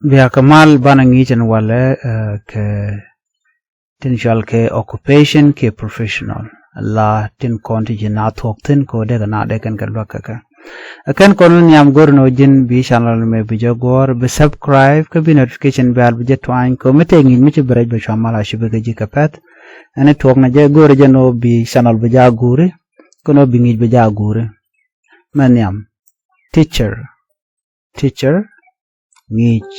Via kamal banangi jan wale ke tinjal ke occupation ke professional la tin konti jina thok tin ko de na de kan kalwa ka akan kon nyam gor no jin bi channel me bi jogor be subscribe ke bi notification bell bi jetwain ko mete ngi mi ci braj be chamala shi be ji kapet ane thok na je gor jeno bi channel bi ja gure kono bi ngi bi ja gure man yam teacher ngich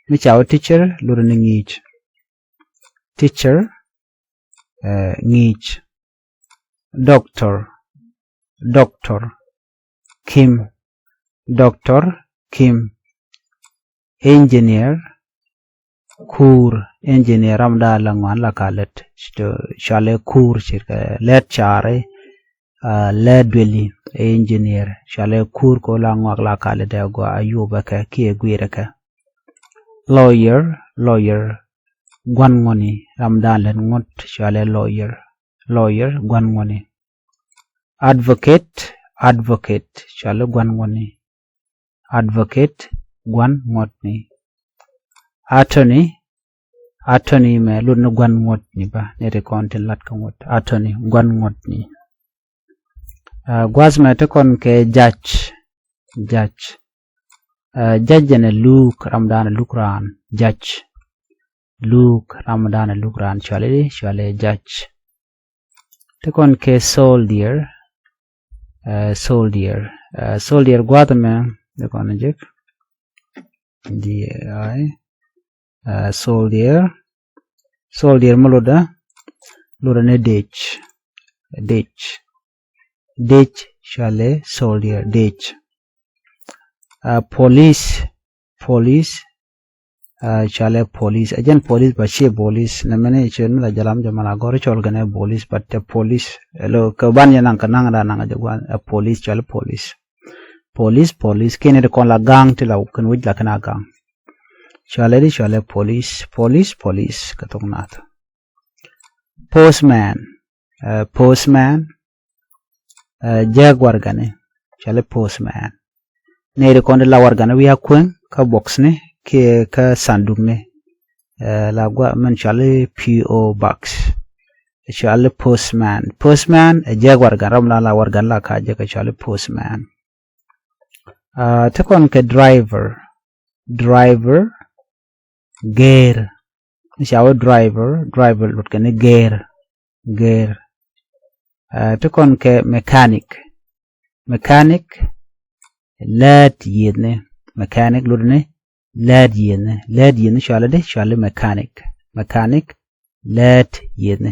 mi chào teacher lura ni ngich teacher ngich doctor Kim engineer kur engineer amda langwan la kalet shale kur chirka let chare ledweli engineer shale kur ko langwa la kalet go ayuba ka ki gwira ka lawyer gwan ngoni ramdan len ngot shale lawyer gwan ngoni advocate shale gwan ngoni advocate gwan ngotni attorney me lun gwan ngotni ba ne re konte lat ko ngot attorney gwan ngotni gwazma te kon ke judge ne Luke ramdan lukran judge Luke ramdan lukran shale judge te kon ke soldier gwadme de kon jek di soldier maloda lura ne ditch shale soldier ditch police shale police again police ba she police na mene chen la jalam jamana gore chol gane police but the police lo ka ban yan kan nang da nang jagwan police shale police kene de kon la gang te la kan wij la kana gang shale police katong nat postman jaguar gane shale postman ne de kon la war gane wi akwen ka box ne ke ka sanduk ne la gwa man shale PO box shale postman jaguar garam la war gan la ka je ka shale postman te kon ke driver gear shale driver lut ke gear te kon ke mechanic lad yedne mechanic lut ne lad yedne shale mechanic lad yedne